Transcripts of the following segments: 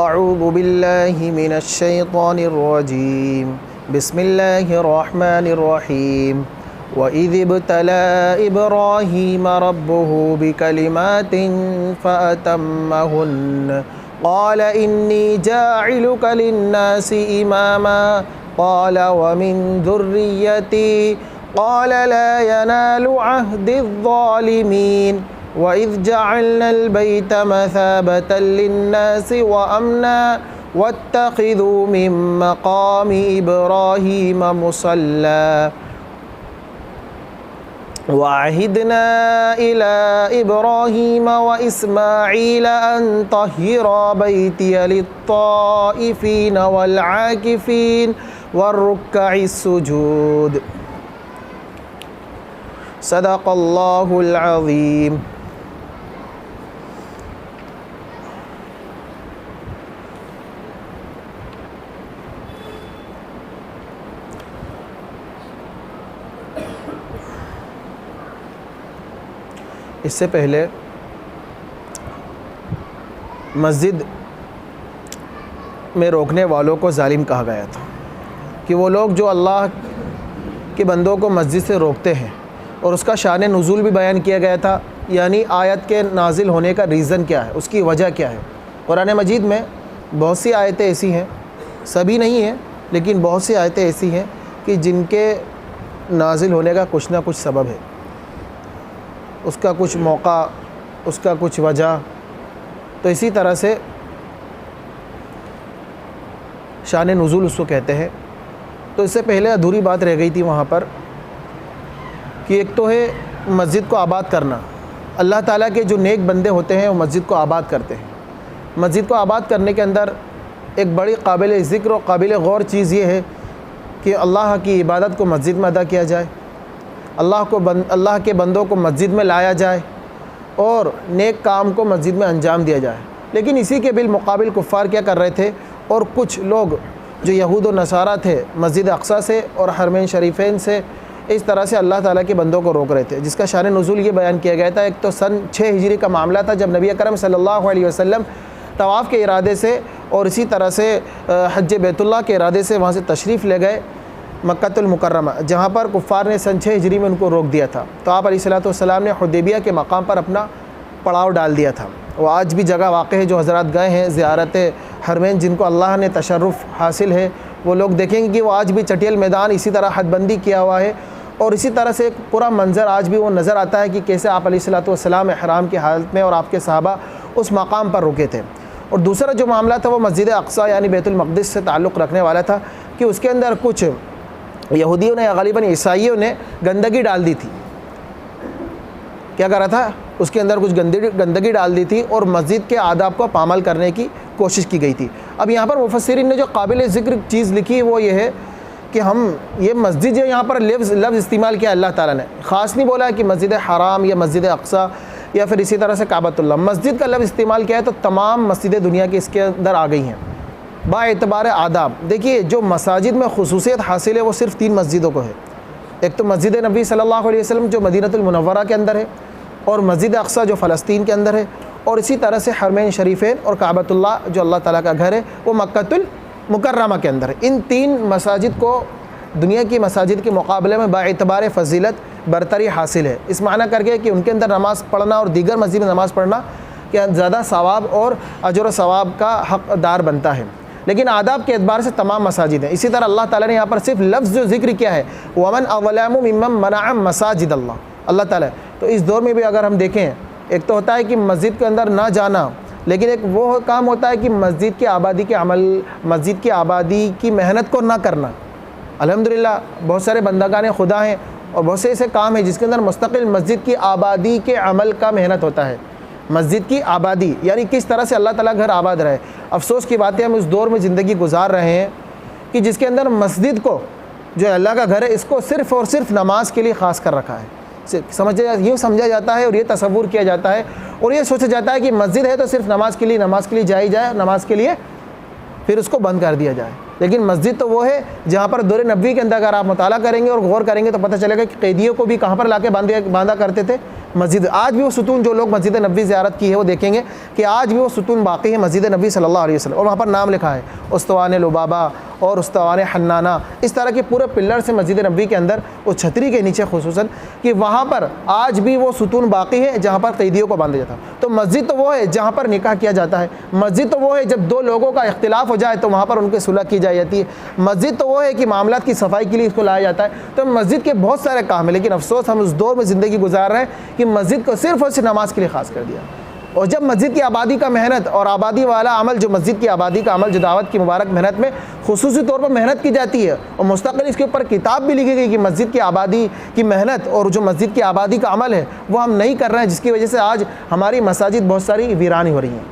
اعوذ باللہ من الشیطان الرجیم بسم اللہ الرحمن الرحیم وَإِذِ ابْتَلَىٰ إِبْرَاهِيمَ رَبُّهُ بِكَلِمَاتٍ فَأَتَمَّهُنَّ قَالَ إِنِّي جَاعِلُكَ لِلنَّاسِ إِمَامًا قَالَ وَمِن ذُرِّيَّتِي قَالَ لَا يَنَالُ عَهْدِي الظَّالِمِينَ وَإِذْ جَعَلْنَا الْبَيْتَ مَثَابَةً لِلنَّاسِ وَأَمْنًا وَاتَّخِذُوا مِن مَّقَامِ إِبْرَاهِيمَ مُصَلًّى وَعَهِدْنَا إِلَىٰ إِبْرَاهِيمَ وَإِسْمَاعِيلَ أَن طَهِّرَا بَيْتِيَ لِلطَّائِفِينَ وَالْعَاكِفِينَ وَالرُّكَّعِ السُّجُودِ صدق اللہ العظیم۔ اس سے پہلے مسجد میں روکنے والوں کو ظالم کہا گیا تھا کہ وہ لوگ جو اللہ کے بندوں کو مسجد سے روکتے ہیں، اور اس کا شان نزول بھی بیان کیا گیا تھا، یعنی آیت کے نازل ہونے کا ریزن کیا ہے، اس کی وجہ کیا ہے۔ قرآن مجید میں بہت سی آیتیں ایسی ہیں، سبھی نہیں ہیں لیکن بہت سی آیتیں ایسی ہیں کہ جن کے نازل ہونے کا کچھ نہ کچھ سبب ہے، اس کا کچھ موقع، اس کا کچھ وجہ۔ تو اسی طرح سے شان نزول اس کو کہتے ہیں۔ تو اس سے پہلے ادھوری بات رہ گئی تھی وہاں پر کہ ایک تو ہے مسجد کو آباد کرنا۔ اللہ تعالیٰ کے جو نیک بندے ہوتے ہیں وہ مسجد کو آباد کرتے ہیں۔ مسجد کو آباد کرنے کے اندر ایک بڑی قابل ذکر و قابل غور چیز یہ ہے کہ اللہ کی عبادت کو مسجد میں ادا کیا جائے، اللہ کے بندوں کو مسجد میں لایا جائے اور نیک کام کو مسجد میں انجام دیا جائے۔ لیکن اسی کے بالمقابل کفار کیا کر رہے تھے، اور کچھ لوگ جو یہود و نصارہ تھے مسجد اقصیٰ سے اور حرمین شریفین سے اس طرح سے اللہ تعالیٰ کے بندوں کو روک رہے تھے، جس کا شان نزول یہ بیان کیا گیا تھا۔ ایک تو سن 6 ہجری کا معاملہ تھا جب نبی اکرم صلی اللہ علیہ وسلم طواف کے ارادے سے اور اسی طرح سے حج بیت اللہ کے ارادے سے وہاں سے تشریف لے گئے مکۃ المکرمہ، جہاں پر کفار نے سن 6 ہجری میں ان کو روک دیا تھا۔ تو آپ علیہ الصلوۃ والسلام نے حدیبیہ کے مقام پر اپنا پڑاؤ ڈال دیا تھا۔ وہ آج بھی جگہ واقع ہے، جو حضرات گئے ہیں زیارت حرمین، جن کو اللہ نے تشرف حاصل ہے، وہ لوگ دیکھیں گے کہ وہ آج بھی چٹیل میدان اسی طرح حد بندی کیا ہوا ہے، اور اسی طرح سے پورا منظر آج بھی وہ نظر آتا ہے کہ کیسے آپ علیہ الصلوۃ والسلام احرام کی حالت میں اور آپ کے صحابہ اس مقام پر رکے تھے۔ اور دوسرا جو معاملہ تھا وہ مسجد اقصیٰ یعنی بیت المقدس سے تعلق رکھنے والا تھا کہ اس کے اندر کچھ یہودیوں نے یا غالباً عیسائیوں نے گندگی ڈال دی تھی۔ کیا کرا تھا؟ اس کے اندر کچھ گندگی ڈال دی تھی اور مسجد کے آداب کو پامال کرنے کی کوشش کی گئی تھی۔ اب یہاں پر مفسرین نے جو قابل ذکر چیز لکھی وہ یہ ہے کہ ہم یہ مسجد جو یہاں پر لفظ استعمال کیا اللہ تعالیٰ نے، خاص نہیں بولا کہ مسجد حرام یا مسجد اقصیٰ یا پھر اسی طرح سے کعبۃ اللہ، مسجد کا لفظ استعمال کیا ہے تو تمام مسجدیں دنیا کے اس کے اندر آ گئی ہیں با اعتبار آداب۔ دیکھیے جو مساجد میں خصوصیت حاصل ہے وہ صرف 3 مسجدوں کو ہے۔ ایک تو مسجد نبی صلی اللہ علیہ وسلم جو مدینہ المنورہ کے اندر ہے، اور مسجد اقصیٰ جو فلسطین کے اندر ہے، اور اسی طرح سے حرمین شریفین اور کعبۃ اللہ جو اللہ تعالیٰ کا گھر ہے وہ مکۃ المکرمہ کے اندر ہے۔ ان 3 مساجد کو دنیا کی مساجد کے مقابلے میں با اعتبار فضیلت برتری حاصل ہے، اس معنی کر کے کہ ان کے اندر نماز پڑھنا اور دیگر مسجد میں نماز پڑھنا کہ زیادہ ثواب اور اجر و ثواب کا حقدار بنتا ہے۔ لیکن آداب کے اعتبار سے تمام مساجد ہیں۔ اسی طرح اللہ تعالیٰ نے یہاں پر صرف لفظ جو ذکر کیا ہے وَمَنْ أَظْلَمُ مِمَّنْ مَنَعَ مَسَاجِدَ اللہ تعالیٰ، تو اس دور میں بھی اگر ہم دیکھیں، ایک تو ہوتا ہے کہ مسجد کے اندر نہ جانا، لیکن ایک وہ کام ہوتا ہے کہ مسجد کی آبادی کے عمل، مسجد کی آبادی کی محنت کو نہ کرنا۔ الحمدللہ بہت سارے بندگان خدا ہیں اور بہت سے ایسے کام ہیں جس کے اندر مستقل مسجد کی آبادی کے عمل کا محنت ہوتا ہے۔ مسجد کی آبادی یعنی کس طرح سے اللہ تعالیٰ گھر آباد رہے۔ افسوس کی بات ہے ہم اس دور میں زندگی گزار رہے ہیں کہ جس کے اندر مسجد کو جو اللہ کا گھر ہے اس کو صرف اور صرف نماز کے لیے خاص کر رکھا ہے۔ یوں سمجھا جاتا ہے اور یہ تصور کیا جاتا ہے اور یہ سوچا جاتا ہے کہ مسجد ہے تو صرف نماز کے لیے جائی جائے، نماز کے لیے پھر اس کو بند کر دیا جائے۔ لیکن مسجد تو وہ ہے جہاں پر دور نبوی کے اندر اگر آپ مطالعہ کریں گے اور غور کریں گے تو پتہ چلے گا کہ قیدیوں کو بھی کہاں پر لا کے باندھا کرتے تھے، مسجد آج بھی وہ ستون، جو لوگ مسجد نبوی زیارت کی ہے وہ دیکھیں گے کہ آج بھی وہ ستون باقی ہے مسجد نبوی صلی اللہ علیہ وسلم، اور وہاں پر نام لکھا ہے استوان لبابہ اور استوان حنانہ، اس طرح کے پورے پلر سے مسجد نبوی کے اندر، وہ چھتری کے نیچے خصوصاً، کہ وہاں پر آج بھی وہ ستون باقی ہے جہاں پر قیدیوں کو باندھا جاتا. تو مسجد تو وہ ہے جہاں پر نکاح کیا جاتا ہے، مسجد تو وہ ہے جب دو لوگوں کا اختلاف ہو جائے تو وہاں پر ان کی صلح کی جاتی ہے، مسجد تو وہ ہے کہ معاملات کی صفائی کے لیے اس کو لایا جاتا ہے. تو مسجد کے بہت سارے کام ہیں، لیکن افسوس ہم اس دور میں زندگی گزار رہے ہیں کہ مسجد کو صرف اور صرف نماز کے لیے خاص کر دیا. اور جب مسجد کی آبادی کا محنت اور آبادی والا عمل، جو مسجد کی آبادی کا عمل، جو دعوت کی مبارک محنت میں خصوصی طور پر محنت کی جاتی ہے، اور مستقل اس کے اوپر کتاب بھی لکھی گئی کہ مسجد کی آبادی کی محنت اور جو مسجد کی آبادی کا عمل ہے وہ ہم نہیں کر رہے ہیں، جس کی وجہ سے آج ہماری مساجد بہت ساری ویران ہو رہی ہیں.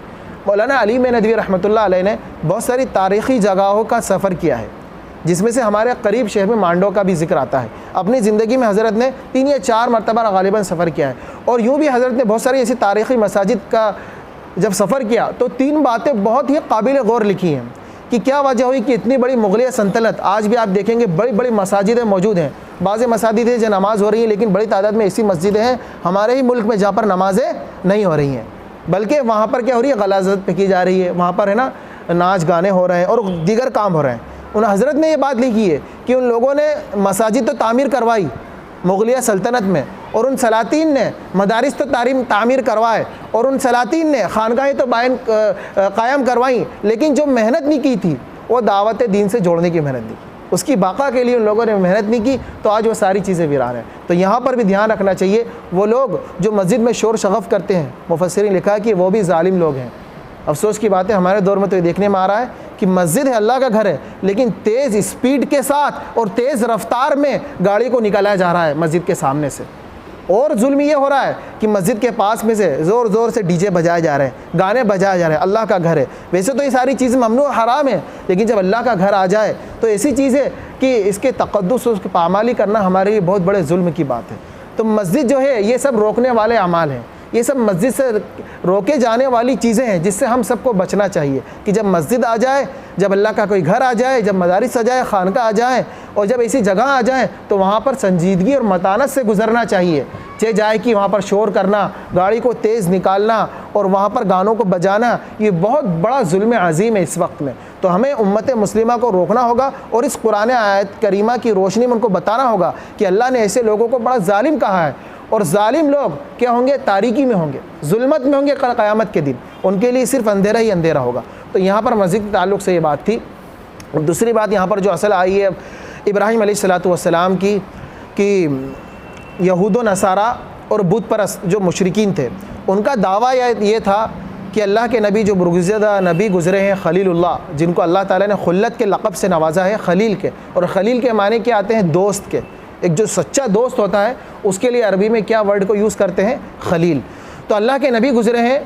مولانا علی م ندوی رحمۃ اللہ علیہ نے بہت ساری تاریخی جگہوں کا سفر کیا ہے، جس میں سے ہمارے قریب شہر میں مانڈو کا بھی ذکر آتا ہے. اپنی زندگی میں حضرت نے 3 یا 4 مرتبہ غالباً سفر کیا ہے، اور یوں بھی حضرت نے بہت ساری ایسی تاریخی مساجد کا جب سفر کیا تو 3 باتیں بہت ہی قابل غور لکھی ہیں کہ کیا وجہ ہوئی کہ اتنی بڑی مغلیہ سلطنت، آج بھی آپ دیکھیں گے بڑی بڑی مساجدیں موجود ہیں. بعض مساجد ہیں جہاں نماز ہو رہی ہیں، لیکن بڑی تعداد میں ایسی مسجدیں ہیں ہمارے ہی ملک میں جہاں پر نمازیں نہیں ہو رہی ہیں، بلکہ وہاں پر کیا ہو رہی ہے، غلاظت پہ کی جا رہی ہے، وہاں پر ہے نا ناچ گانے ہو رہے ہیں اور دیگر کام ہو رہے ہیں. ان حضرت نے یہ بات لکھی ہے کہ ان لوگوں نے مساجد تو تعمیر کروائی مغلیہ سلطنت میں، اور ان سلاطین نے مدارس تو تعمیر کروائے، اور ان سلاطین نے خانقاہیں تو قائم کروائیں، لیکن جو محنت نہیں کی تھی وہ دعوت دین سے جوڑنے کی محنت نہیں کی، اس کی بقا کے لیے ان لوگوں نے محنت نہیں کی، تو آج وہ ساری چیزیں ویران ہیں. تو یہاں پر بھی دھیان رکھنا چاہیے، وہ لوگ جو مسجد میں شور شغف کرتے ہیں، مفسرین لکھا ہے کہ وہ بھی ظالم لوگ ہیں. افسوس کی بات ہے ہمارے دور میں تو یہ دیکھنے میں آ رہا ہے کہ مسجد ہے، اللہ کا گھر ہے، لیکن تیز اسپیڈ کے ساتھ اور تیز رفتار میں گاڑی کو نکالا جا رہا ہے مسجد کے سامنے سے. اور ظلم یہ ہو رہا ہے کہ مسجد کے پاس میں سے زور زور سے ڈی جے بجائے جا رہے ہیں، گانے بجائے جا رہے ہیں. اللہ کا گھر ہے، ویسے تو یہ ساری چیزیں ممنوع حرام ہیں، لیکن جب اللہ کا گھر آ جائے تو ایسی چیز ہے کہ اس کے تقدس اور اس کی پامالی کرنا ہمارے لیے بہت بڑے ظلم کی بات ہے. تو مسجد جو ہے یہ سب روکنے والے اعمال ہیں، یہ سب مسجد سے روکے جانے والی چیزیں ہیں جس سے ہم سب کو بچنا چاہیے کہ جب مسجد آ جائے، جب اللہ کا کوئی گھر آ جائے، جب مدارس آ جائے، خانقاہ آ جائیں، اور جب ایسی جگہ آ جائیں تو وہاں پر سنجیدگی اور متانت سے گزرنا چاہیے. چاہے جائے کہ وہاں پر شور کرنا، گاڑی کو تیز نکالنا اور وہاں پر گانوں کو بجانا، یہ بہت بڑا ظلم عظیم ہے اس وقت میں. تو ہمیں امت مسلمہ کو روکنا ہوگا اور اس قرآن آیت کریمہ کی روشنی میں ان کو بتانا ہوگا کہ اللہ نے ایسے لوگوں کو بڑا ظالم کہا ہے، اور ظالم لوگ کیا ہوں گے، تاریکی میں ہوں گے، ظلمت میں ہوں گے قیامت کے دن، ان کے لیے صرف اندھیرا ہی اندھیرا ہوگا. تو یہاں پر مسجد کے تعلق سے یہ بات تھی. اور دوسری بات یہاں پر جو اصل آئی ہے ابراہیم علیہ السلام کی، کہ یہود و نصارہ اور بت پرست جو مشرکین تھے، ان کا دعویٰ یہ تھا کہ اللہ کے نبی جو برگزیدہ نبی گزرے ہیں خلیل اللہ، جن کو اللہ تعالیٰ نے خلت کے لقب سے نوازا ہے، خلیل کے، اور خلیل کے معنی کیا آتے ہیں، دوست کے. ایک جو سچا دوست ہوتا ہے اس کے لیے عربی میں کیا ورڈ کو یوز کرتے ہیں، خلیل. تو اللہ کے نبی گزرے ہیں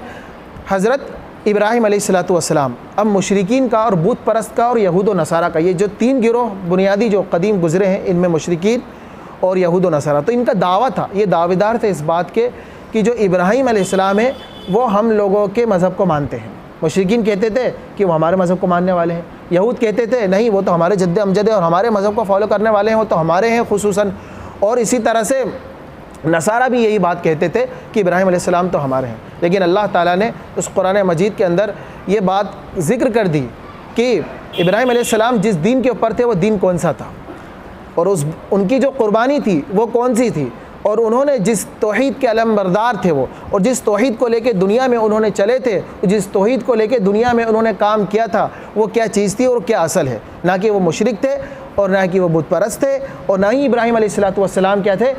حضرت ابراہیم علیہ السلام. اب مشرکین کا اور بت پرست کا اور یہود و نصارہ کا، یہ جو 3 گروہ بنیادی جو قدیم گزرے ہیں، ان میں مشرکین اور یہود و نصارہ، تو ان کا دعویٰ تھا، یہ دعوے دار تھے اس بات کے کہ جو ابراہیم علیہ السلام ہے وہ ہم لوگوں کے مذہب کو مانتے ہیں. مشرکین کہتے تھے کہ وہ ہمارے مذہب کو ماننے والے ہیں، یہود کہتے تھے نہیں وہ تو ہمارے جد امجد ہیں اور ہمارے مذہب کو فالو کرنے والے ہیں، وہ تو ہمارے ہیں خصوصاً. اور اسی طرح سے نصارہ بھی یہی بات کہتے تھے کہ ابراہیم علیہ السلام تو ہمارے ہیں. لیکن اللہ تعالیٰ نے اس قرآن مجید کے اندر یہ بات ذکر کر دی کہ ابراہیم علیہ السلام جس دین کے اوپر تھے وہ دین کون سا تھا، اور ان کی جو قربانی تھی وہ کون سی تھی، اور انہوں نے جس توحید کے علم بردار تھے وہ، اور جس توحید کو لے کے دنیا میں انہوں نے چلے تھے، جس توحید کو لے کے دنیا میں انہوں نے کام کیا تھا، وہ کیا چیز تھی اور کیا اصل ہے. نہ کہ وہ مشرک تھے اور نہ کہ وہ بت پرست تھے، اور نہ ہی ابراہیم علیہ السلام کیا تھے،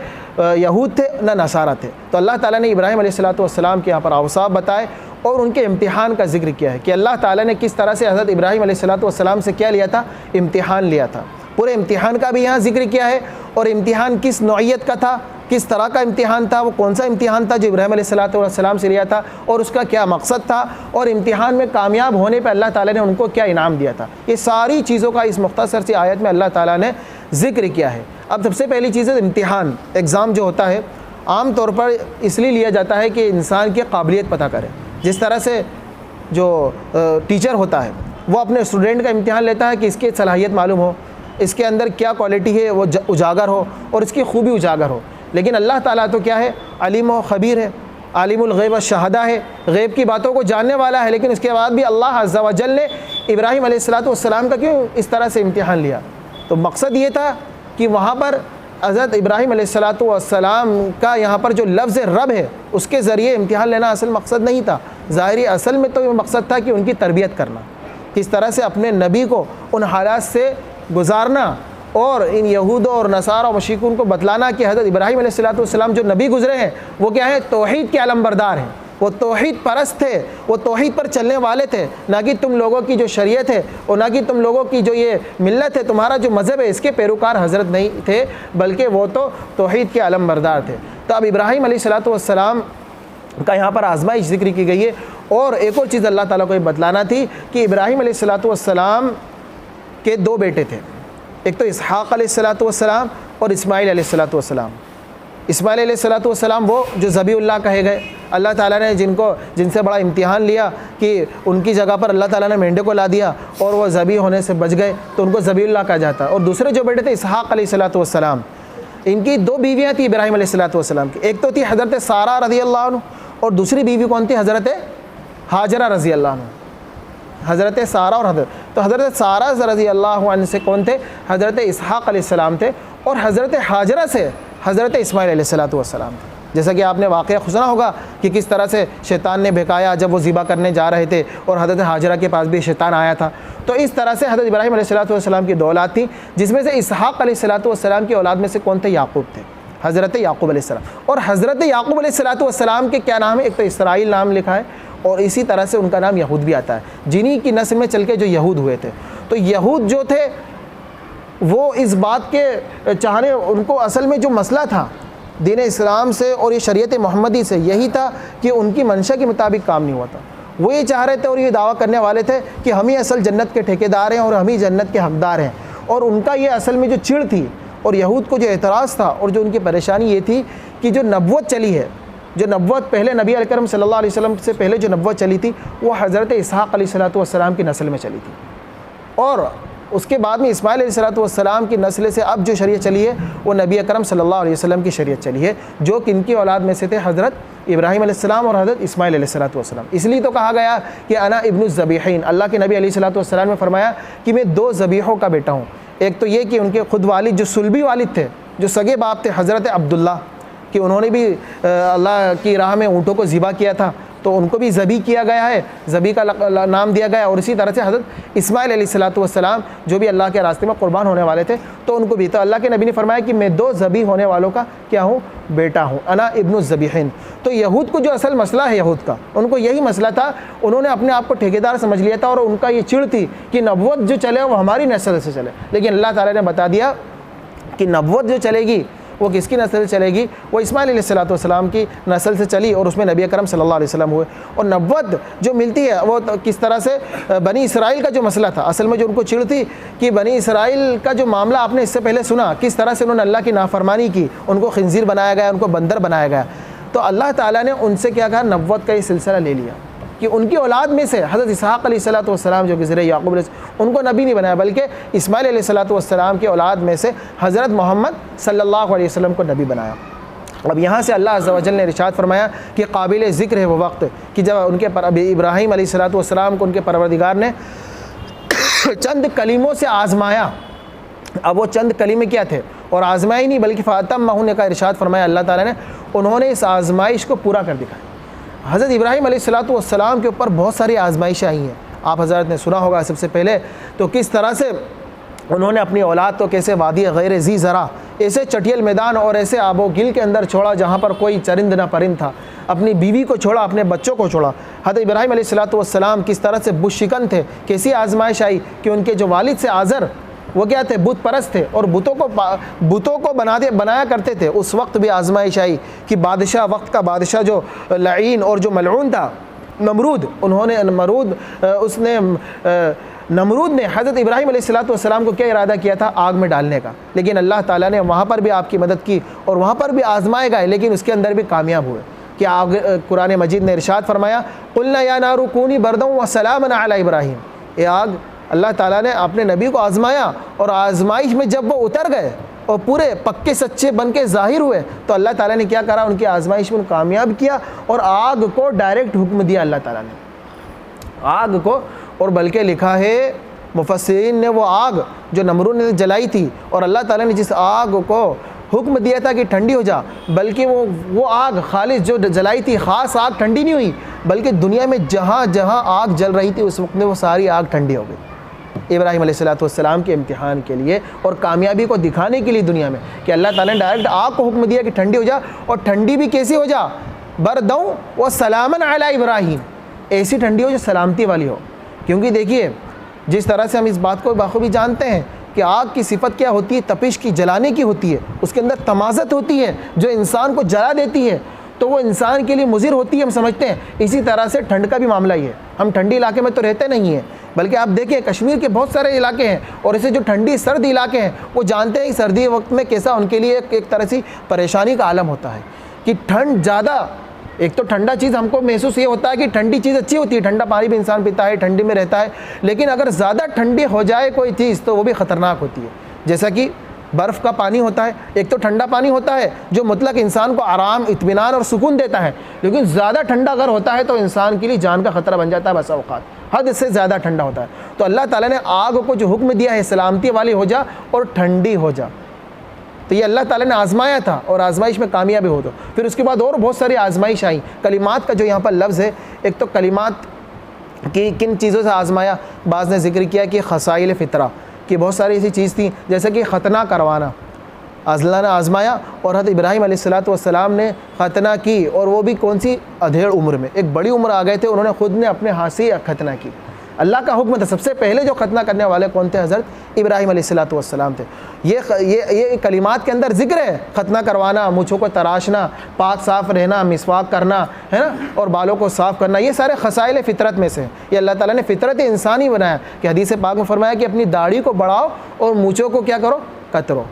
یہود تھے، نہ نصارہ تھے. تو اللہ تعالیٰ نے ابراہیم علیہ السلام کے یہاں پر اوصاف بتائے اور ان کے امتحان کا ذکر کیا ہے کہ اللہ تعالیٰ نے کس طرح سے حضرت ابراہیم علیہ السلام سے کیا لیا تھا، امتحان لیا تھا. پورے امتحان کا بھی یہاں ذکر کیا ہے، اور امتحان کس نوعیت کا تھا، کس طرح کا امتحان تھا، وہ کون سا امتحان تھا جو ابراہیم علیہ السلام سے لیا تھا، اور اس کا کیا مقصد تھا، اور امتحان میں کامیاب ہونے پہ اللہ تعالیٰ نے ان کو کیا انعام دیا تھا. یہ ساری چیزوں کا اس مختصر سی آیت میں اللہ تعالیٰ نے ذکر کیا ہے. اب سب سے پہلی چیز ہے امتحان. ایگزام جو ہوتا ہے عام طور پر اس لیے لیا جاتا ہے کہ انسان کی قابلیت پتہ کرے. جس طرح سے جو ٹیچر ہوتا ہے وہ اپنے اسٹوڈنٹ کا امتحان لیتا ہے کہ اس کی صلاحیت معلوم ہو، اس کے اندر کیا کوالٹی ہے وہ اجاگر ہو اور اس کی خوبی اجاگر ہو. لیکن اللہ تعالیٰ تو کیا ہے؟ علیم و خبیر ہے، عالم الغیب والشہادہ ہے، غیب کی باتوں کو جاننے والا ہے۔ لیکن اس کے بعد بھی اللہ عز و جل نے ابراہیم علیہ السلام کا کیوں اس طرح سے امتحان لیا؟ تو مقصد یہ تھا کہ وہاں پر حضرت ابراہیم علیہ السلام کا یہاں پر جو لفظ رب ہے اس کے ذریعے امتحان لینا اصل مقصد نہیں تھا۔ ظاہری اصل میں تو یہ مقصد تھا کہ ان کی تربیت کرنا، کس طرح سے اپنے نبی کو ان حالات سے گزارنا، اور ان یہودوں اور نصارہ و مشرکین کو بتلانا کہ حضرت ابراہیم علیہ السلام جو نبی گزرے ہیں وہ کیا ہے؟ توحید کے علم بردار ہیں، وہ توحید پرست تھے، وہ توحید پر چلنے والے تھے، نہ کہ تم لوگوں کی جو شریعت ہے اور نہ کہ تم لوگوں کی جو یہ ملت ہے، تمہارا جو مذہب ہے اس کے پیروکار حضرت نہیں تھے، بلکہ وہ تو توحید کے علم بردار تھے۔ تو اب ابراہیم علیہ السلام کا یہاں پر آزمائش ذکر کی گئی ہے۔ اور ایک اور چیز اللہ تعالیٰ کو یہ بتلانا تھی کہ ابراہیم علیہ السلام کے دو بیٹے تھے، ایک تو اسحاق علیہ السلام اور اسماعیل علیہ السلام۔ اسماعیل علیہ السلام وہ جو ذبیح اللہ کہے گئے، اللہ تعالیٰ نے جن سے بڑا امتحان لیا کہ ان کی جگہ پر اللہ تعالیٰ نے مینڈے کو لا دیا اور وہ ذبیح ہونے سے بچ گئے، تو ان کو ذبیح اللہ کہا جاتا ہے۔ اور دوسرے جو بیٹے تھے اسحاق علیہ السلام، ان کی دو بیویاں تھیں ابراہیم علیہ السلام کی، ایک تو تھی حضرت سارہ رضی اللہ عنہ، اور دوسری بیوی کون تھی؟ حضرت ہاجرہ رضی اللہ عنہ۔ حضرت سارہ اور تو حضرت سارہ رضی اللہ عنہ سے کون تھے؟ حضرت اسحاق علیہ السلام تھے، اور حضرت ہاجرہ سے حضرت اسماعیل علیہ السلام تھے۔ جیسا کہ آپ نے واقعہ سنا ہوگا کہ کس طرح سے شیطان نے بہکایا جب وہ ذبح کرنے جا رہے تھے، اور حضرت ہاجرہ کے پاس بھی شیطان آیا تھا۔ تو اس طرح سے حضرت ابراہیم علیہ السلام کی دو اولاد تھی، جس میں سے اسحاق علیہ السلام کی اولاد میں سے کون تھے؟ یعقوب تھے، حضرت یعقوب علیہ السلام۔ اور حضرت یعقوب علیہ السلام کے کیا نام ہے؟ ایک تو اسرائیل نام لکھا ہے، اور اسی طرح سے ان کا نام یہود بھی آتا ہے، جنہی کی نسل میں چل کے جو یہود ہوئے تھے۔ تو یہود جو تھے وہ اس بات کے چاہنے، ان کو اصل میں جو مسئلہ تھا دین اسلام سے اور یہ شریعت محمدی سے یہی تھا کہ ان کی منشا کے مطابق کام نہیں ہوا تھا۔ وہ یہ چاہ رہے تھے اور یہ دعویٰ کرنے والے تھے کہ ہم ہی اصل جنت کے ٹھیکیدار ہیں اور ہم ہی جنت کے حقدار ہیں۔ اور ان کا یہ اصل میں جو چڑ تھی اور یہود کو جو اعتراض تھا اور جو ان کی پریشانی یہ تھی کہ جو نبوت چلی ہے، جو نبوت پہلے نبی اکرم صلی اللہ علیہ وسلم سے پہلے جو نبوت چلی تھی وہ حضرت اسحاق علیہ السلام کی نسل میں چلی تھی، اور اس کے بعد میں اسماعیل علیہ السلام کی نسل سے اب جو شریعت چلی ہے وہ نبی اکرم صلی اللہ علیہ وسلم کی شریعت چلی ہے، جو کہ ان کی اولاد میں سے تھے حضرت ابراہیم علیہ السلام اور حضرت اسماعیل علیہ السلام۔ اس لیے تو کہا گیا کہ انا ابن الذبیحین، اللہ کے نبی علیہ السلام نے فرمایا کہ میں دو ذبیحوں کا بیٹا ہوں۔ ایک تو یہ کہ ان کے خود والد جو صلبی والد تھے، جو سگے باپ تھے، حضرت عبداللہ، کہ انہوں نے بھی اللہ کی راہ میں اونٹوں کو ذبح کیا تھا، تو ان کو بھی ذبیح کیا گیا ہے، ذبیح کا نام دیا گیا۔ اور اسی طرح سے حضرت اسماعیل علیہ السلام جو بھی اللہ کے راستے میں قربان ہونے والے تھے، تو ان کو بھی، تو اللہ کے نبی نے فرمایا کہ میں دو ذبیح ہونے والوں کا کیا ہوں؟ بیٹا ہوں، انا ابن الذبیحین۔ تو یہود کو جو اصل مسئلہ ہے یہود کا، ان کو یہی مسئلہ تھا، انہوں نے اپنے آپ کو ٹھیکیدار سمجھ لیا تھا، اور ان کا یہ چڑ تھی کہ نبوت جو چلے وہ ہماری نسل سے چلے۔ لیکن اللہ تعالیٰ نے بتا دیا کہ نبوت جو چلے گی وہ کس کی نسل سے چلے گی؟ وہ اسماعیل علیہ السلام کی نسل سے چلی، اور اس میں نبی اکرم صلی اللہ علیہ وسلم ہوئے۔ اور نبوت جو ملتی ہے وہ کس طرح سے بنی اسرائیل کا جو مسئلہ تھا، اصل میں جو ان کو چڑ تھی کہ بنی اسرائیل کا جو معاملہ آپ نے اس سے پہلے سنا، کس طرح سے انہوں نے اللہ کی نافرمانی کی، ان کو خنزیر بنایا گیا، ان کو بندر بنایا گیا۔ تو اللہ تعالیٰ نے ان سے کیا کہا؟ نبوت کا یہ سلسلہ لے لیا کہ ان کی اولاد میں سے حضرت اسحاق علیہ السلام جو گزرے، یعقوب علیہ السلام، ان کو نبی نہیں بنایا، بلکہ اسماعیل علیہ السلام کی اولاد میں سے حضرت محمد صلی اللہ علیہ وسلم کو نبی بنایا۔ اب یہاں سے اللہ عز و جل نے ارشاد فرمایا کہ قابل ذکر ہے وہ وقت کہ جب ان کے ابراہیم علیہ السلام کو ان کے پروردگار نے چند کلموں سے آزمایا۔ اب وہ چند کلمے کیا تھے؟ اور آزمائی نہیں بلکہ فاتمہن کا ارشاد فرمایا اللہ تعالیٰ نے، انہوں نے اس آزمائش کو پورا کر دکھایا۔ حضرت ابراہیم علیہ السلام کے اوپر بہت ساری آزمائشیں آئی ہیں، آپ حضرت نے سنا ہوگا سب سے پہلے تو کس طرح سے انہوں نے اپنی اولاد کو کیسے وادی غیر ذی زرع، ایسے چٹیل میدان اور ایسے آب و گل کے اندر چھوڑا جہاں پر کوئی چرند نہ پرند تھا، اپنی بیوی کو چھوڑا، اپنے بچوں کو چھوڑا۔ حضرت ابراہیم علیہ السلام کس طرح سے بت شکن تھے، کیسی آزمائش آئی کہ ان کے جو والد سے آزر وہ کیا تھے؟ بت پرست تھے، اور بتوں کو بنایا کرتے تھے۔ اس وقت بھی آزمائش آئی کہ بادشاہ، وقت کا بادشاہ جو لعین اور جو ملعون تھا نمرود، نمرود نے حضرت ابراہیم علیہ السلام کو کیا ارادہ کیا تھا؟ آگ میں ڈالنے کا، لیکن اللہ تعالیٰ نے وہاں پر بھی آپ کی مدد کی اور وہاں پر بھی آزمائے گئے، لیکن اس کے اندر بھی کامیاب ہوئے کہ آگ، قرآن مجید نے ارشاد فرمایا قلنا یا نار کونی بردا وسلاما علی ابراہیم، اے آگ، اللہ تعالیٰ نے اپنے نبی کو آزمایا، اور آزمائش میں جب وہ اتر گئے اور پورے پکے سچے بن کے ظاہر ہوئے تو اللہ تعالیٰ نے کیا کرا، ان کی آزمائش میں کامیاب کیا اور آگ کو ڈائریکٹ حکم دیا اللہ تعالیٰ نے آگ کو۔ اور بلکہ لکھا ہے مفسرین نے وہ آگ جو نمرود نے جلائی تھی اور اللہ تعالیٰ نے جس آگ کو حکم دیا تھا کہ ٹھنڈی ہو جا، بلکہ وہ آگ خالص جو جلائی تھی، خاص آگ ٹھنڈی نہیں ہوئی، بلکہ دنیا میں جہاں جہاں آگ جل رہی تھی اس وقت میں وہ ساری آگ ٹھنڈی ہو گئی، ابراہیم علیہ السلام کے امتحان کے لیے اور کامیابی کو دکھانے کے لیے دنیا میں کہ اللہ تعالیٰ نے ڈائریکٹ آگ کو حکم دیا کہ ٹھنڈی ہو جا، اور ٹھنڈی بھی کیسی ہو جا، بردوں و سلامن علی ابراہیم، ایسی ٹھنڈی ہو جو سلامتی والی ہو۔ کیونکہ دیکھیے جس طرح سے ہم اس بات کو بخوبی جانتے ہیں کہ آگ کی صفت کیا ہوتی ہے، تپش کی، جلانے کی ہوتی ہے، اس کے اندر تمازت ہوتی ہے جو انسان کو جلا دیتی ہے، تو وہ انسان کے لیے مضر ہوتی ہے، ہم سمجھتے ہیں۔ اسی طرح سے ٹھنڈ کا بھی معاملہ ہی ہے، ہم ٹھنڈی علاقے میں تو رہتے نہیں ہیں، بلکہ آپ دیکھیں کشمیر کے بہت سارے علاقے ہیں اور اسے جو ٹھنڈی سرد علاقے ہیں وہ جانتے ہیں سردی وقت میں کیسا ان کے لیے ایک طرح سے پریشانی کا عالم ہوتا ہے کہ ٹھنڈ زیادہ، ایک تو ٹھنڈا چیز ہم کو محسوس یہ ہوتا ہے کہ ٹھنڈی چیز اچھی ہوتی ہے، ٹھنڈا پانی بھی انسان پیتا ہے، ٹھنڈی میں رہتا ہے، لیکن اگر زیادہ ٹھنڈی ہو جائے کوئی چیز تو وہ بھی خطرناک ہوتی ہے، جیسا کہ برف کا پانی ہوتا ہے، ایک تو ٹھنڈا پانی ہوتا ہے جو مطلق انسان کو آرام، اطمینان اور سکون دیتا ہے، لیکن زیادہ ٹھنڈا اگر ہوتا ہے تو انسان کے لیے جان کا خطرہ بن جاتا ہے بسا اوقات، حد سے زیادہ ٹھنڈا ہوتا ہے۔ تو اللہ تعالیٰ نے آگ کو جو حکم دیا ہے سلامتی والی ہو جا اور ٹھنڈی ہو جا، تو یہ اللہ تعالیٰ نے آزمایا تھا اور آزمائش میں کامیابی ہو تو پھر اس کے بعد اور بہت ساری آزمائش آئیں۔ کلمات کا جو یہاں پر لفظ ہے، ایک تو کلمات کی کن چیزوں سے آزمایا، بعض نے ذکر کیا کہ خصائل فطرہ کہ بہت ساری ایسی چیز تھیں جیسے کہ ختنہ کروانا، اللہ نے آزمایا اور حضرت ابراہیم علیہ السلام نے ختنہ کی، اور وہ بھی کون سی ادھیڑ عمر میں، ایک بڑی عمر آ گئے تھے، انہوں نے خود نے اپنے ہاتھ سے ختنہ کی، اللہ کا حکم تھا۔ سب سے پہلے جو ختنہ کرنے والے کون تھے؟ حضرت ابراہیم علیہ السلام تھے۔ یہ کلمات کے اندر ذکر ہے، ختنہ کروانا، مونچھوں کو تراشنا، پاک صاف رہنا، مسواک کرنا ہے نا، اور بالوں کو صاف کرنا، یہ سارے خصائل فطرت میں سے ہیں۔ یہ اللہ تعالیٰ نے فطرت انسانی بنایا کہ حدیث پاک میں فرمایا کہ اپنی داڑھی کو بڑھاؤ اور مونچھوں کو کیا کرو؟ کترو،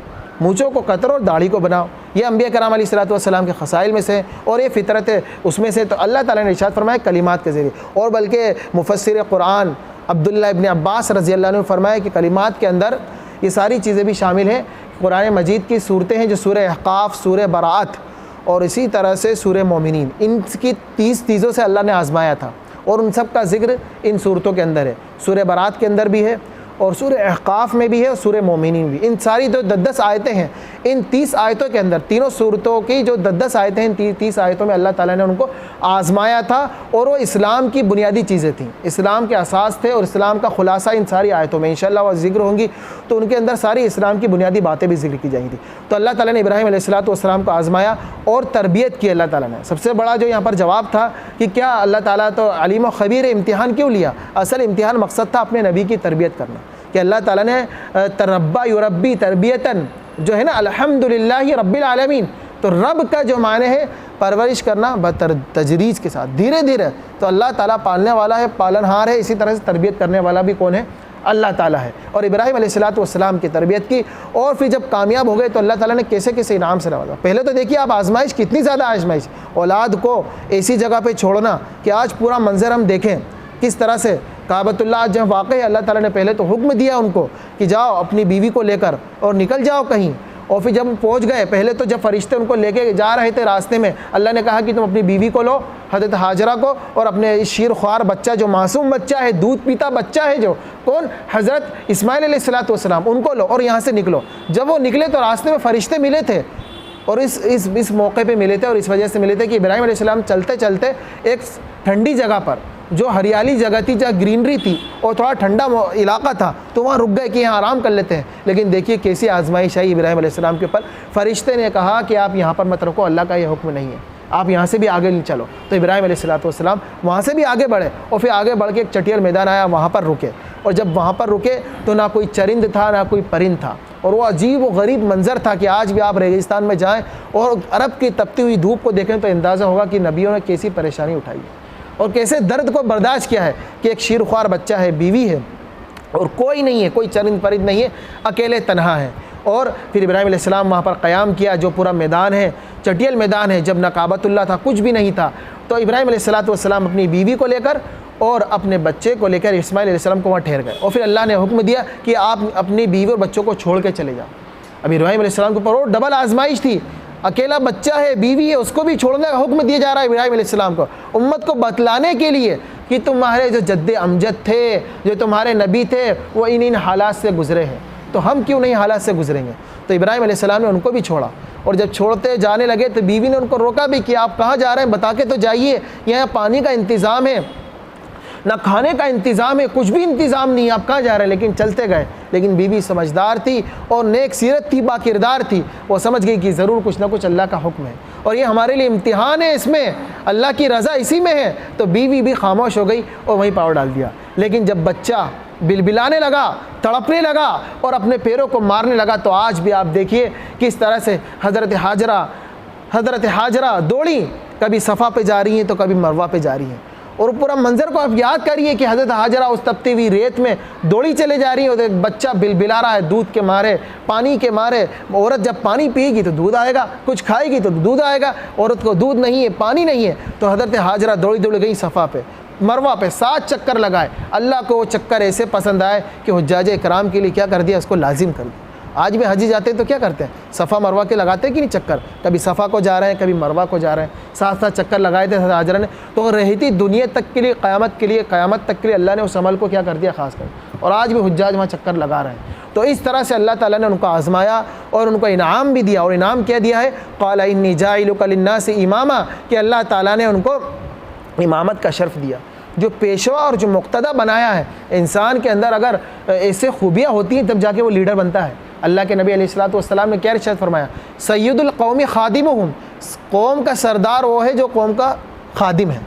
مونچھوں کو کترو اور داڑھی کو بناؤ، یہ انبیاء کرام علیہ السلام کے خصائل میں سے اور یہ فطرت ہے اس میں سے۔ تو اللہ تعالیٰ نے ارشاد فرمایا کلمات کے ذریعے، اور بلکہ مفسر قرآن عبداللہ ابن عباس رضی اللہ عنہ نے فرمایا کہ کلمات کے اندر یہ ساری چیزیں بھی شامل ہیں۔ قرآن مجید کی صورتیں ہیں جو سورہ احقاف، سورہ براءت اور اسی طرح سے سورہ مومنین، ان کی 30 چیزوں سے اللہ نے آزمایا تھا اور ان سب کا ذکر ان صورتوں کے اندر ہے۔ سورہ براءت کے اندر بھی ہے اور سورہ احقاف میں بھی ہے اور سورہ مومنین بھی۔ ان ساری جو 10 آیتیں ہیں، ان 30 آیتوں کے اندر، تینوں صورتوں کی جو 10 آیتیں ہیں، 30 آیتوں میں اللہ تعالیٰ نے ان کو آزمایا تھا، اور وہ اسلام کی بنیادی چیزیں تھیں، اسلام کے اساس تھے اور اسلام کا خلاصہ ان ساری آیتوں میں انشاءاللہ وہ ذکر ہوں گی، تو ان کے اندر ساری اسلام کی بنیادی باتیں بھی ذکر کی جائیں گی۔ تو اللہ تعالیٰ نے ابراہیم علیہ السلام کو آزمایا اور تربیت کی۔ اللہ تعالیٰ نے سب سے بڑا جو یہاں پر جواب تھا کہ کیا اللہ تعالیٰ تو علیم و خبیر امتحان کیوں لیا؟ اصل امتحان مقصد تھا اپنے نبی کی تربیت کرنا، کہ اللہ تعالیٰ نے تربا یربی تربیتاً جو ہے نا، الحمدللہ رب العالمین، تو رب کا جو معنی ہے پرورش کرنا تجریج کے ساتھ، دھیرے دھیرے، تو اللہ تعالیٰ پالنے والا ہے، پالنہار ہے، اسی طرح سے تربیت کرنے والا بھی کون ہے؟ اللہ تعالیٰ ہے۔ اور ابراہیم علیہ السلام کی تربیت کی، اور پھر جب کامیاب ہو گئے تو اللہ تعالیٰ نے کیسے کیسے انعام سے نوازا۔ پہلے تو دیکھیے آپ آزمائش، کتنی زیادہ آزمائش، اولاد کو ایسی جگہ پہ چھوڑنا کہ آج پورا منظر ہم دیکھیں کس طرح سے کعبۃ اللہ جب واقع ہے، اللہ تعالیٰ نے پہلے تو حکم دیا ان کو کہ جاؤ اپنی بیوی کو لے کر اور نکل جاؤ کہیں، اور پھر جب پہنچ گئے، پہلے تو جب فرشتے ان کو لے کے جا رہے تھے راستے میں، اللہ نے کہا کہ تم اپنی بیوی کو لو، حضرت ہاجرہ کو، اور اپنے شیر خوار بچہ جو معصوم بچہ ہے، دودھ پیتا بچہ ہے جو کون؟ حضرت اسماعیل علیہ السلام، ان کو لو اور یہاں سے نکلو۔ جب وہ نکلے تو راستے میں فرشتے ملے تھے، اور اس موقع پہ ملے تھے اور اس وجہ سے ملے تھے کہ ابراہیم علیہ السلام چلتے چلتے ایک ٹھنڈی جگہ پر، جو ہریالی جگہ تھی، جہاں گرینری تھی اور تھوڑا ٹھنڈا علاقہ تھا، تو وہاں رک گئے کہ یہاں آرام کر لیتے ہیں۔ لیکن دیکھیے کیسی آزمائش آئی ابراہیم علیہ السلام کے اوپر، فرشتے نے کہا کہ آپ یہاں پر مت رکو، اللہ کا یہ حکم نہیں ہے، آپ یہاں سے بھی آگے نہیں چلو۔ تو ابراہیم علیہ السلام وہاں سے بھی آگے بڑھے، اور پھر آگے بڑھ کے ایک چٹیل میدان آیا، وہاں پر رکے، اور جب وہاں پر رکے تو نہ کوئی چرند تھا نہ کوئی پرند تھا، اور وہ عجیب و غریب منظر تھا کہ آج بھی آپ ریگستان میں جائیں اور عرب کی تپتی ہوئی دھوپ کو دیکھیں تو اندازہ ہوگا کہ نبیوں نے کیسی پریشانی اٹھائی ہے اور کیسے درد کو برداشت کیا ہے، کہ ایک شیر خوار بچہ ہے، بیوی ہے، اور کوئی نہیں ہے، کوئی چرند پرند نہیں ہے، اکیلے تنہا ہے۔ اور پھر ابراہیم علیہ السلام وہاں پر قیام کیا، جو پورا میدان ہے چٹیل میدان ہے، جب نہ کعبۃ اللہ تھا، کچھ بھی نہیں تھا، تو ابراہیم علیہ السلام اپنی بیوی کو لے کر اور اپنے بچے کو لے کر اسماعیل علیہ السلام کو وہاں ٹھہر گئے، اور پھر اللہ نے حکم دیا کہ آپ اپنی بیوی اور بچوں کو چھوڑ کے چلے جاؤ۔ اب ابراہیم علیہ السلام کے اوپر اور ڈبل آزمائش تھی، اکیلا بچہ ہے، بیوی ہے، اس کو بھی چھوڑنے کا حکم دیا جا رہا ہے ابراہیم علیہ السلام کو، امت کو بتلانے کے لیے کہ تمہارے جو جد امجد تھے، جو تمہارے نبی تھے، وہ ان حالات سے گزرے ہیں، تو ہم کیوں نہیں حالات سے گزریں گے؟ تو ابراہیم علیہ السلام نے ان کو بھی چھوڑا، اور جب چھوڑتے جانے لگے تو بیوی نے ان کو روکا بھی کہ آپ کہاں جا رہے ہیں، بتا کے تو جائیے، یہاں پانی کا انتظام ہے، نہ کھانے کا انتظام ہے، کچھ بھی انتظام نہیں، آپ کہاں جا رہے ہیں؟ لیکن چلتے گئے۔ لیکن بیوی سمجھدار تھی اور نیک سیرت تھی، با کردار تھی، وہ سمجھ گئی کہ ضرور کچھ نہ کچھ اللہ کا حکم ہے اور یہ ہمارے لیے امتحان ہے، اس میں اللہ کی رضا اسی میں ہے۔ تو بیوی بھی خاموش ہو گئی اور وہیں پاؤں ڈال دیا۔ لیکن جب بچہ بلبلانے لگا، تڑپنے لگا اور اپنے پیروں کو مارنے لگا، تو آج بھی آپ دیکھیے کس طرح سے حضرت حاجرہ دوڑی، کبھی صفا پہ جا رہی ہیں تو کبھی مروہ پہ جا رہی ہیں، اور پورا منظر کو آپ یاد کریے کہ حضرت حاجرہ اس تپتی ہوئی ریت میں دوڑی چلے جا رہی ہیں اور ایک بچہ بلبلا رہا ہے دودھ کے مارے، پانی کے مارے۔ عورت جب پانی پیے گی تو دودھ آئے گا، کچھ کھائے گی تو دودھ آئے گا، عورت کو دودھ نہیں ہے، پانی نہیں ہے، تو حضرت حاجرہ دوڑی دوڑی گئی صفا پہ، مروہ پہ 7 چکر لگائے۔ اللہ کو وہ چکر ایسے پسند آئے کہ حجاج اکرام کے لیے کیا کر دیا، اس کو لازم کر دیا۔ آج بھی حجی جاتے ہیں تو کیا کرتے ہیں، صفا مروہ کے لگاتے ہیں کہ نہیں چکر، کبھی صفا کو جا رہے ہیں کبھی مروہ کو جا رہے ہیں، 7 چکر لگائے تھے حاجرہ نے، تو رہتی دنیا تک کے لیے، قیامت تک کے لیے اللہ نے اس عمل کو کیا کر دیا، خاص کر، اور آج بھی حجاج وہاں چکر لگا رہے ہیں۔ تو اس طرح سے اللہ تعالیٰ نے ان کو آزمایا اور ان کو انعام بھی دیا، اور انعام کیا دیا ہے، قال انی جاعلک للناس اماما، کہ اللہ تعالیٰ نے ان کو امامت کا شرف دیا، جو پیشوا اور جو مقتدی بنایا ہے۔ انسان کے اندر اگر ایسے خوبیاں ہوتی ہیں تب جا کے وہ لیڈر بنتا ہے۔ اللہ کے نبی علیہ السلام نے کیا ارشاد فرمایا، سید القوم خادمہم، قوم کا سردار وہ ہے جو قوم کا خادم ہے۔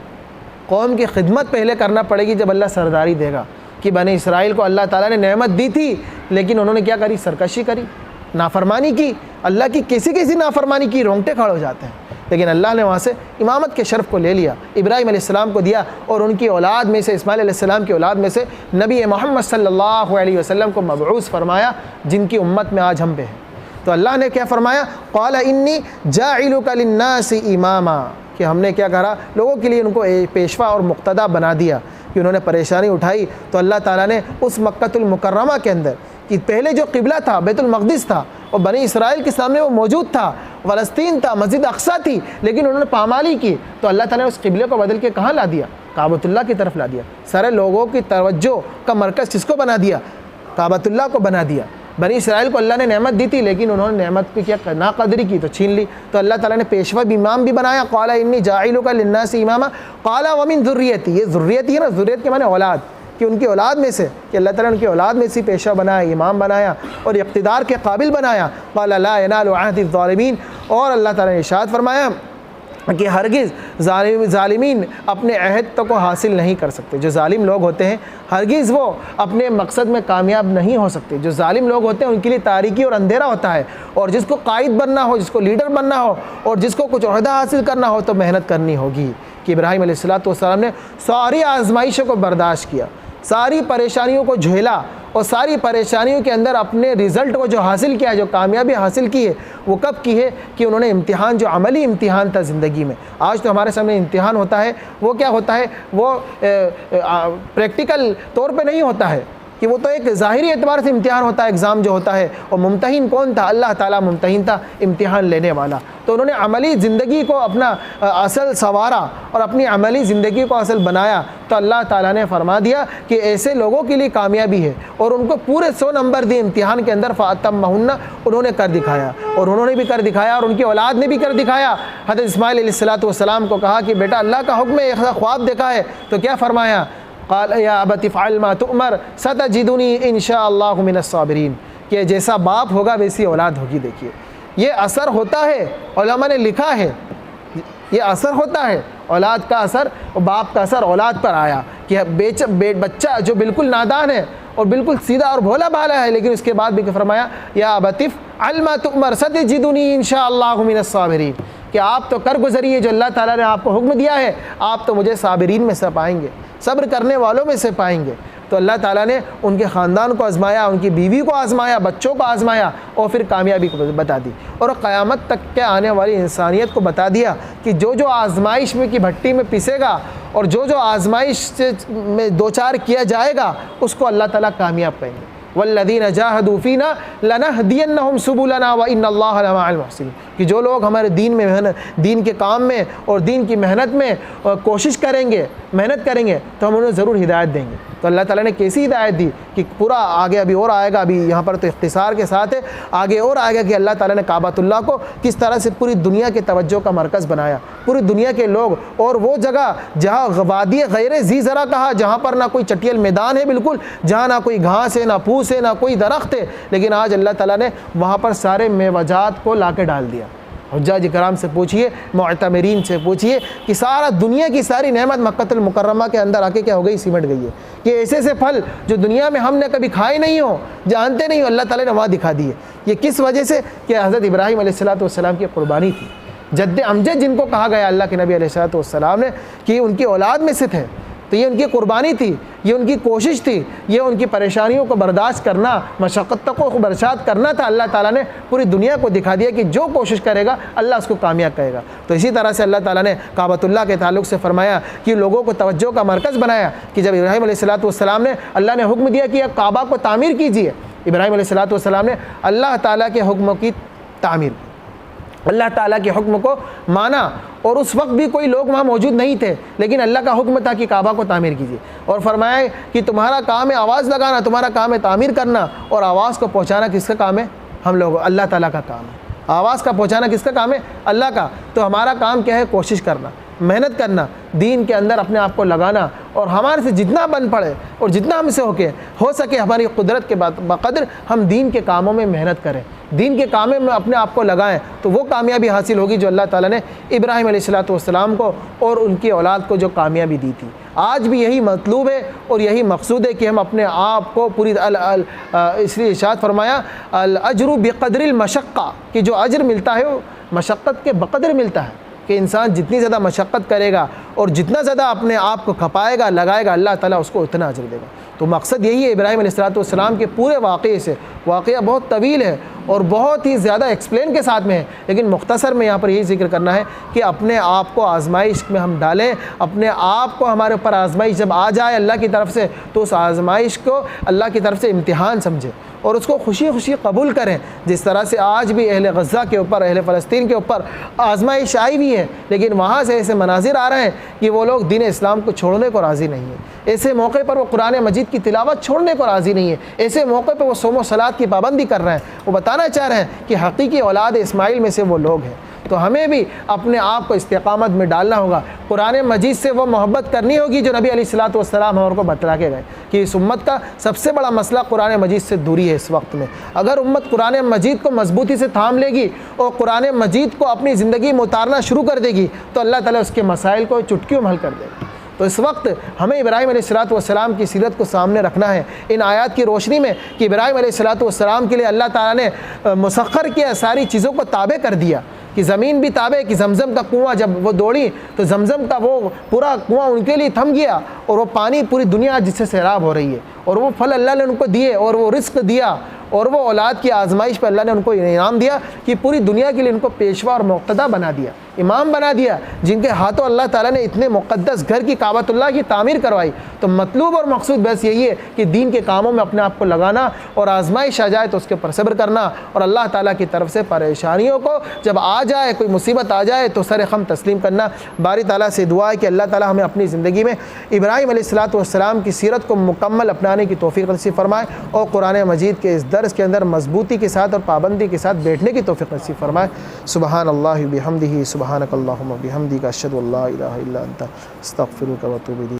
قوم کی خدمت پہلے کرنا پڑے گی جب اللہ سرداری دے گا۔ کہ بنی اسرائیل کو اللہ تعالیٰ نے نعمت دی تھی، لیکن انہوں نے کیا کری، سرکشی کری، نافرمانی کی، اللہ کی کسی نافرمانی کی، رونگٹے کھڑے ہو جاتے ہیں۔ لیکن اللہ نے وہاں سے امامت کے شرف کو لے لیا، ابراہیم علیہ السلام کو دیا، اور ان کی اولاد میں سے، اسماعیل علیہ السلام کی اولاد میں سے نبی محمد صلی اللہ علیہ وسلم کو مبعوث فرمایا، جن کی امت میں آج ہم پہ ہیں۔ تو اللہ نے کیا فرمایا، قال انی جاعلک للناس اماما، کہ ہم نے کیا کرا، لوگوں کے لیے ان کو پیشوا اور مقتدی بنا دیا، کہ انہوں نے پریشانی اٹھائی تو اللہ تعالیٰ نے اس مکۃ المکرمہ کے اندر، کہ پہلے جو قبلہ تھا بیت المقدس تھا، اور بنی اسرائیل کے سامنے وہ موجود تھا، فلسطین تھا، مسجد اقصیٰ تھی، لیکن انہوں نے پامالی کی، تو اللہ تعالیٰ نے اس قبلے کو بدل کے کہاں لا دیا، کعبۃ اللہ کی طرف لا دیا۔ سارے لوگوں کی توجہ کا مرکز کس کو بنا دیا، کعبۃ اللہ کو بنا دیا۔ بنی اسرائیل کو اللہ نے نعمت دی تھی، لیکن انہوں نے نعمت کی کیا ناقدری کی، تو چھین لی۔ تو اللہ تعالیٰ نے پیشوا بھی، امام بھی بنایا، قال انی جاعلک للناس اماما، قال ومن ذریتی، یہ ذریت ہے نا، ذریت کے معنی اولاد، کہ ان کی اولاد میں سے، کہ اللہ تعالیٰ نے ان کی اولاد میں سے پیشوا بنایا، امام بنایا اور اقتدار کے قابل بنایا۔ قال لا ینال عہد الظالمین، اور اللہ تعالیٰ نے ارشاد فرمایا کہ ہرگز ظالمین اپنے عہد تک کو حاصل نہیں کر سکتے۔ جو ظالم لوگ ہوتے ہیں ہرگز وہ اپنے مقصد میں کامیاب نہیں ہو سکتے۔ جو ظالم لوگ ہوتے ہیں ان کے لیے تاریکی اور اندھیرا ہوتا ہے، اور جس کو قائد بننا ہو، جس کو لیڈر بننا ہو، اور جس کو کچھ عہدہ حاصل کرنا ہو تو محنت کرنی ہوگی۔ کہ ابراہیم علیہ السلام نے ساری آزمائشوں کو برداشت کیا، ساری پریشانیوں کو جھیلا، اور ساری پریشانیوں کے اندر اپنے رزلٹ کو جو حاصل کیا ہے، جو کامیابی حاصل کی ہے، وہ کب کی ہے، کہ انہوں نے امتحان، جو عملی امتحان تھا زندگی میں۔ آج تو ہمارے سامنے امتحان ہوتا ہے، وہ کیا ہوتا ہے، وہ پریکٹیکل طور پہ نہیں ہوتا ہے، کہ وہ تو ایک ظاہری اعتبار سے امتحان ہوتا ہے، ایگزام جو ہوتا ہے، اور ممتحن کون تھا، اللہ تعالیٰ ممتحن تھا، امتحان لینے والا۔ تو انہوں نے عملی زندگی کو اپنا اصل سنوارا اور اپنی عملی زندگی کو اصل بنایا، تو اللہ تعالیٰ نے فرما دیا کہ ایسے لوگوں کے لیے کامیابی ہے، اور ان کو پورے 100 نمبر دیے امتحان کے اندر، فَأَتَمَّهُنَّ، انہوں نے کر دکھایا، اور انہوں نے بھی کر دکھایا، اور ان کی اولاد نے بھی کر دکھایا۔ حضرت اسماعیل علیہ السلام کو کہا کہ بیٹا اللہ کا حکم ہے، ایک خواب دیکھا ہے، تو کیا فرمایا، قال یا ابت افعل ما تؤمر ستجدنی ان شاء اللہ من الصابرین، کہ جیسا باپ ہوگا ویسی اولاد ہوگی۔ دیکھیے یہ اثر ہوتا ہے، علماء نے لکھا ہے، یہ اثر ہوتا ہے، اولاد کا اثر، باپ کا اثر اولاد پر آیا، کہ بچہ جو بالکل نادان ہے اور بالکل سیدھا اور بھولا بھالا ہے، لیکن اس کے بعد بھی فرمایا یا ابت افعل ما تؤمر ستجدنی ان شاء اللہ من الصابرین، کہ آپ تو کر گزریے جو اللہ تعالیٰ نے آپ کو حکم دیا ہے، آپ تو مجھے صابرین میں سے پائیں گے، صبر کرنے والوں میں سے پائیں گے۔ تو اللہ تعالیٰ نے ان کے خاندان کو آزمایا، ان کی بیوی کو آزمایا، بچوں کو آزمایا، اور پھر کامیابی کو بتا دی، اور قیامت تک کے آنے والی انسانیت کو بتا دیا کہ جو آزمائش میں کی بھٹی میں پسے گا، اور جو آزمائش سے میں دو چار کیا جائے گا، اس کو اللہ تعالیٰ کامیاب کہیں گے۔ والذین جاہدوا فینا لنہدینہم سبلنا وان اللہ لمع المحسنین، کہ جو لوگ ہمارے دین میں دین کے کام میں اور دین کی محنت میں کوشش کریں گے، محنت کریں گے تو ہم انہیں ضرور ہدایت دیں گے۔ تو اللہ تعالیٰ نے کیسی ہدایت دی کہ پورا آگے ابھی اور آئے گا، ابھی یہاں پر تو اختصار کے ساتھ ہے، آگے اور آئے گا کہ اللہ تعالیٰ نے کعبۃ اللہ کو کس طرح سے پوری دنیا کے توجہ کا مرکز بنایا، پوری دنیا کے لوگ، اور وہ جگہ جہاں وادی غیر ذی زرع کہا، جہاں پر نہ کوئی چٹیل میدان ہے بالکل، جہاں نہ کوئی گھاس ہے، نہ پھوس ہے، نہ کوئی درخت ہے، لیکن آج اللہ تعالیٰ نے وہاں پر سارے میوجات کو لا کے ڈال دیا۔ حجاج کرام سے پوچھئے، معتمرین سے پوچھئے کہ سارا دنیا کی ساری نعمت مکہ المکرمہ کے اندر آ کے کیا ہو گئی، سمٹ گئی ہے، کہ ایسے ایسے پھل جو دنیا میں ہم نے کبھی کھائے نہیں ہوں، جانتے نہیں ہو، اللہ تعالیٰ نے وہاں دکھا دیے۔ یہ کس وجہ سے؟ کہ حضرت ابراہیم علیہ السلام کی قربانی تھی، جد امجد جن کو کہا گیا اللہ کے نبی علیہ السلام نے کہ ان کی اولاد میں سے تھے، تو یہ ان کی قربانی تھی، یہ ان کی کوشش تھی، یہ ان کی پریشانیوں کو برداشت کرنا، مشقتوں کو برداشت کرنا تھا۔ اللہ تعالیٰ نے پوری دنیا کو دکھا دیا کہ جو کوشش کرے گا اللہ اس کو کامیاب کرے گا۔ تو اسی طرح سے اللہ تعالیٰ نے کعبۃ اللہ کے تعلق سے فرمایا کہ لوگوں کو توجہ کا مرکز بنایا، کہ جب ابراہیم علیہ السلام نے اللہ نے حکم دیا کہ کعبہ کو تعمیر کیجیے، ابراہیم علیہ السلام نے اللہ تعالیٰ کے حکم کی تعمیر، اللہ تعالیٰ کے حکم کو مانا، اور اس وقت بھی کوئی لوگ وہاں موجود نہیں تھے، لیکن اللہ کا حکم تھا کہ کعبہ کو تعمیر کیجیے، اور فرمایا کہ تمہارا کام ہے آواز لگانا، تمہارا کام ہے تعمیر کرنا، اور آواز کو پہنچانا کس کا کام ہے؟ ہم لوگ، اللہ تعالیٰ کا کام ہے۔ آواز کا پہنچانا کس کا کام ہے؟ اللہ کا۔ تو ہمارا کام کیا ہے؟ کوشش کرنا، محنت کرنا، دین کے اندر اپنے آپ کو لگانا، اور ہمارے سے جتنا بن پڑے اور جتنا ہم سے ہو سکے ہماری قدرت کے بقدر ہم دین کے کاموں میں محنت کریں، دین کے کاموں میں اپنے آپ کو لگائیں، تو وہ کامیابی حاصل ہوگی جو اللہ تعالیٰ نے ابراہیم علیہ السلام کو اور ان کی اولاد کو جو کامیابی دی تھی۔ آج بھی یہی مطلوب ہے اور یہی مقصود ہے کہ ہم اپنے آپ کو پوری اس لیے ارشاد فرمایا الاجر بقدر المشقہ، کہ جو اجر ملتا ہے وہ مشقت کے بقدر ملتا ہے، کہ انسان جتنی زیادہ مشقت کرے گا اور جتنا زیادہ اپنے آپ کو کھپائے گا، لگائے گا، اللہ تعالیٰ اس کو اتنا اجر دے گا۔ تو مقصد یہی ہے ابراہیم علیہ السلام کے پورے واقعے سے۔ واقعہ بہت طویل ہے اور بہت ہی زیادہ ایکسپلین کے ساتھ میں ہے، لیکن مختصر میں یہاں پر یہی ذکر کرنا ہے کہ اپنے آپ کو آزمائش میں ہم ڈالیں، اپنے آپ کو ہمارے اوپر آزمائش جب آ جائے اللہ کی طرف سے تو اس آزمائش کو اللہ کی طرف سے امتحان سمجھیں اور اس کو خوشی خوشی قبول کریں۔ جس طرح سے آج بھی اہل غزہ کے اوپر، اہل فلسطین کے اوپر آزمائش آئی ہوئی ہے، لیکن وہاں سے ایسے مناظر آ رہے ہیں کہ وہ لوگ دین اسلام کو چھوڑنے کو راضی نہیں ہیں۔ ایسے موقع پر وہ قرآن مجید کی تلاوت چھوڑنے کو راضی نہیں ہے، ایسے موقع پہ وہ صوم و صلاۃ کی پابندی کر رہے ہیں۔ وہ بتانا چاہ رہے ہیں کہ حقیقی اولاد اسماعیل میں سے وہ لوگ ہیں۔ تو ہمیں بھی اپنے آپ کو استقامت میں ڈالنا ہوگا، قرآن مجید سے وہ محبت کرنی ہوگی جو نبی علیہ السلام ہم کو بتلا کے گئے کہ اس امت کا سب سے بڑا مسئلہ قرآن مجید سے دوری ہے اس وقت میں۔ اگر امت قرآن مجید کو مضبوطی سے تھام لے گی اور قرآن مجید کو اپنی زندگی میں اتارنا شروع کر دے گی تو اللہ تعالیٰ اس کے مسائل کو چٹکیوں میں حل کر دے گا۔ تو اس وقت ہمیں ابراہیم علیہ السلام کی سیرت کو سامنے رکھنا ہے ان آیات کی روشنی میں کہ ابراہیم علیہ السلام کے لیے اللہ تعالیٰ نے مسخر کیا، ساری چیزوں کو تابع کر دیا، کہ زمین بھی تابع، کہ زمزم کا کنواں جب وہ دوڑی تو زمزم کا وہ پورا کنواں ان کے لیے تھم گیا، اور وہ پانی پوری دنیا جس سے سیراب ہو رہی ہے، اور وہ پھل اللہ نے ان کو دیے، اور وہ رزق دیا، اور وہ اولاد کی آزمائش پہ اللہ نے ان کو انعام دیا کہ پوری دنیا کے لیے ان کو پیشوا اور مقتدی بنا دیا، امام بنا دیا، جن کے ہاتھوں اللہ تعالیٰ نے اتنے مقدس گھر کی کعبۃ اللہ کی تعمیر کروائی۔ تو مطلوب اور مقصود بس یہی ہے کہ دین کے کاموں میں اپنے آپ کو لگانا، اور آزمائش آ جائے تو اس کے اوپر صبر کرنا، اور اللہ تعالیٰ کی طرف سے پریشانیوں کو جب آ جائے، کوئی مصیبت آ جائے تو سر خم تسلیم کرنا۔ باری تعالیٰ سے دعا ہے کہ اللہ تعالیٰ ہمیں اپنی زندگی میں ابراہیم علیہ السلام کی سیرت کو مکمل اپنانے کی توفیق نصیب فرمائے، اور قرآن مجید کے اس درس کے اندر مضبوطی کے ساتھ اور پابندی کے ساتھ بیٹھنے کی توفیق نصیب فرمائے۔ سبحان اللہ بحمدہ، سبحانک اللہم وبحمدک، اشہد ان لا الہ الا انت، استغفرک و اتوب الیک۔